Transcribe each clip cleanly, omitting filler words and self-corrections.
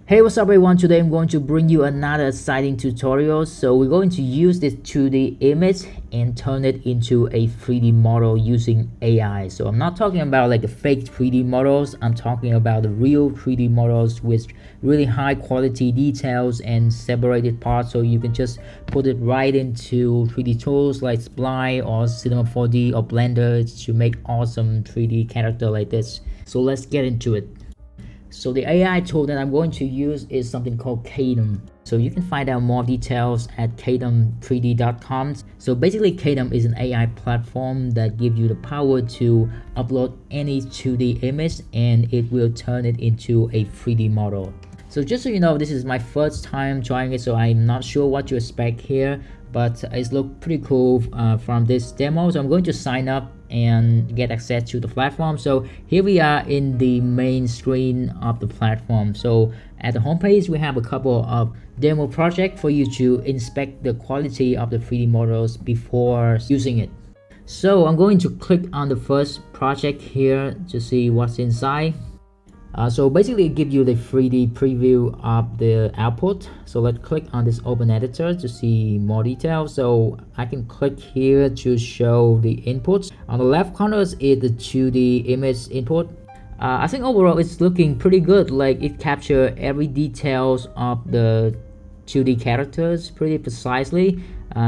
Hey, what's up everyone? Today I'm going to bring you another exciting tutorial. So we're going to use this 2D image and turn it into a 3D model using AI. So I'm not talking about like the fake 3D models. I'm talking about the real 3D models with really high quality details and separated parts. So you can just put it right into 3D tools like Spline or Cinema 4D or Blender to make awesome 3D character like this. So let's get into it. So the AI tool that I'm going to use is something called Kadem. So you can find out more details at kadem3d.com. So basically Kadem is an AI platform that gives you the power to upload any 2D image and it will turn it into a 3D model. So just so you know, this is my first time trying it, so I'm not sure what to expect here, but it looks pretty cool from this demo. So I'm going to sign up and get access to the platform. So here we are in the main screen of the platform. So at the home page we have a couple of demo projects for you to inspect the quality of the 3D models before using it. So I'm going to click on the first project here to see what's inside. So basically it gives you the 3D preview of the output. So let's click on this open editor to see more details. So I can click here to show the inputs. On the left corner is the 2D image input. I think overall it's looking pretty good. Like it captures every details of the 2D characters pretty precisely.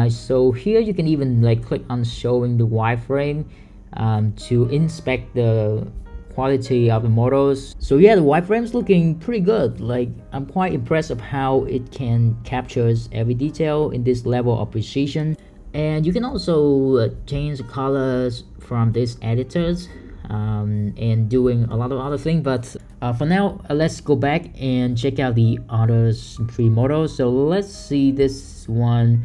So here you can even like click on showing the wireframe to inspect the quality of the models. So yeah, the wireframe's looking pretty good. Like I'm quite impressed of how it can captures every detail in this level of precision. And you can also change the colors from these editors and doing a lot of other things. But for now, let's go back and check out the other 3 models. So let's see this one.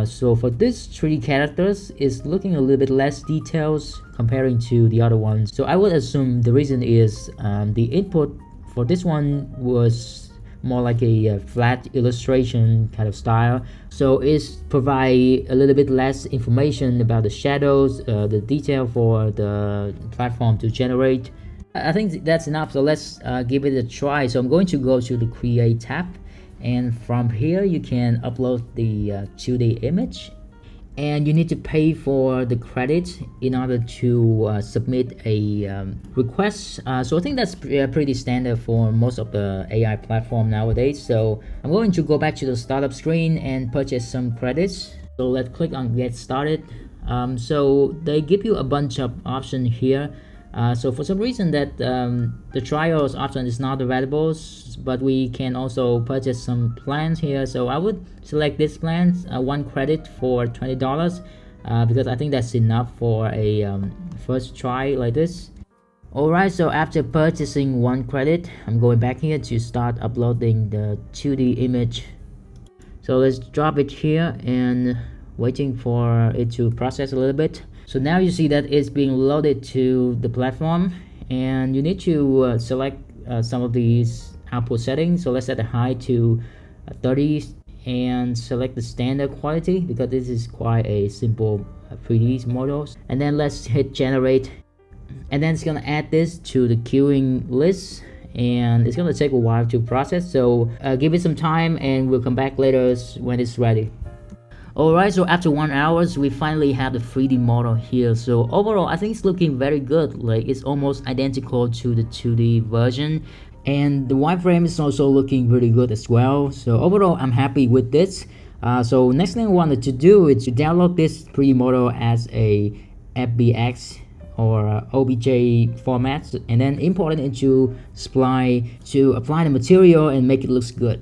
So for this 3D characters, it's looking a little bit less details comparing to the other ones. So I would assume the reason is the input for this one was more like a flat illustration kind of style. So it's provide a little bit less information about the shadows, the detail for the platform to generate. I think that's enough. So let's give it a try. So I'm going to go to the Create tab. And from here you can upload the 2D image, and you need to pay for the credit in order to submit a request. So I think that's pretty standard for most of the AI platform nowadays. So I'm going to go back to the startup screen and purchase some credits. So let's click on get started. So they give you a bunch of options here. So for some reason that the trials option is not available, but we can also purchase some plans here. So I would select this plan, 1 credit for $20, because I think that's enough for a first try like this. Alright, so after purchasing 1 credit, I'm going back here to start uploading the 2D image. So let's drop it here and waiting for it to process a little bit. So now you see that it's being loaded to the platform, and you need to select some of these output settings. So let's set the high to 30 and select the standard quality because this is quite a simple 3D models. And then let's hit generate, and then it's gonna add this to the queuing list, and it's gonna take a while to process. So give it some time and we'll come back later when it's ready. Alright, so after 1 hour, we finally have the 3D model here. So overall, I think it's looking very good. Like it's almost identical to the 2D version, and the wireframe is also looking really good as well. So overall, I'm happy with this. So next thing I wanted to do is to download this 3D model as a FBX or OBJ format, and then import it into Spline to apply the material and make it look good.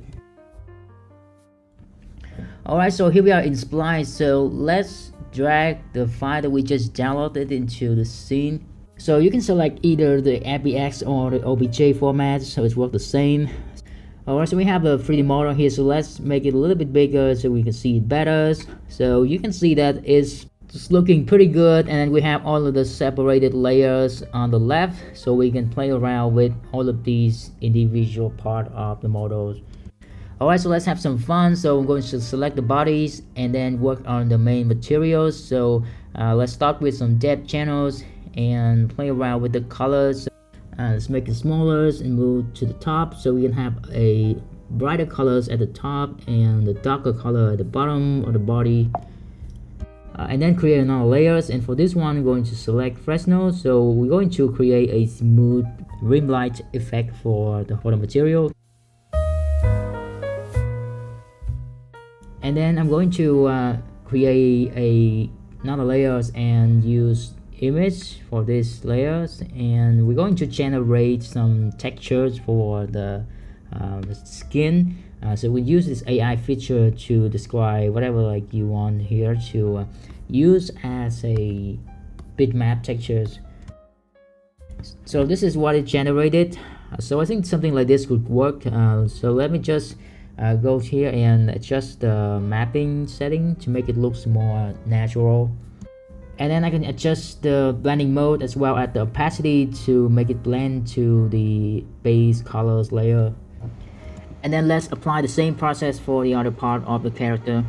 Alright, so here we are in Spline. So let's drag the file that we just downloaded into the scene. So you can select either the FBX or the OBJ format, so it's work the same. Alright, so we have a 3D model here, so let's make it a little bit bigger so we can see it better. So you can see that it's just looking pretty good, and then we have all of the separated layers on the left, so we can play around with all of these individual part of the models. Alright, so let's have some fun. So I'm going to select the bodies and then work on the main materials. So let's start with some depth channels and play around with the colors. Let's make it smaller and move to the top so we can have a brighter colors at the top and the darker color at the bottom of the body. And then create another layers, and for this one I'm going to select Fresnel, so we're going to create a smooth rim light effect for the whole material. And then I'm going to create another layers and use image for these layers, and we're going to generate some textures for the skin. So we use this AI feature to describe whatever like you want here to use as a bitmap textures. So this is what it generated. So I think something like this would work. So let me just go here and adjust the mapping setting to make it look more natural. And then I can adjust the blending mode as well as the opacity to make it blend to the base colors layer. And then let's apply the same process for the other part of the character.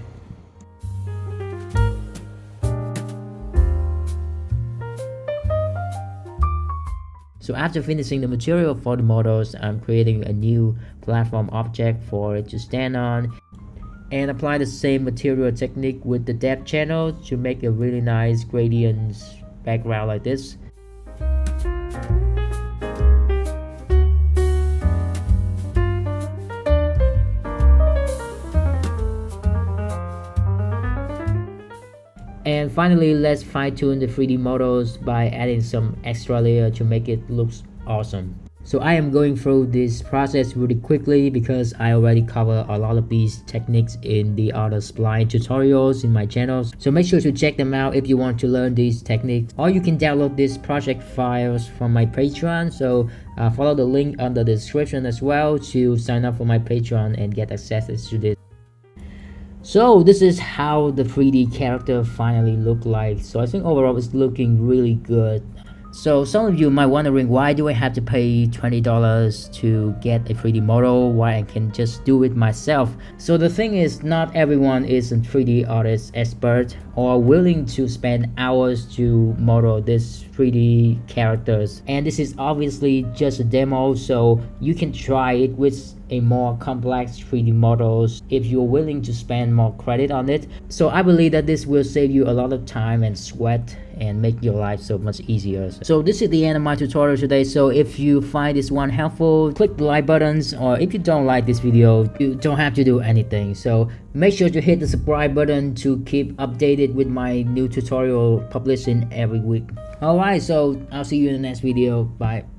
So after finishing the material for the models, I'm creating a new platform object for it to stand on, and apply the same material technique with the depth channel to make a really nice gradient background like this. And finally, let's fine-tune the 3D models by adding some extra layer to make it look awesome. So I am going through this process really quickly because I already cover a lot of these techniques in the other spline tutorials in my channel. So make sure to check them out if you want to learn these techniques. Or you can download these project files from my Patreon. So follow the link under the description as well to sign up for my Patreon and get access to this. So this is how the 3D character finally look like. So I think overall it's looking really good. So some of you might wondering, why do I have to pay $20 to get a 3D model? Why I can just do it myself? So the thing is, not everyone is a 3D artist expert or willing to spend hours to model these 3D characters. And this is obviously just a demo, so you can try it with a more complex 3D models if you're willing to spend more credit on it. So I believe that this will save you a lot of time and sweat and make your life so much easier. So this is the end of my tutorial today. So if you find this one helpful, click the like buttons, or if you don't like this video, you don't have to do anything. So make sure to hit the subscribe button to keep updated with my new tutorial publishing every week. Alright, so I'll see you in the next video. Bye.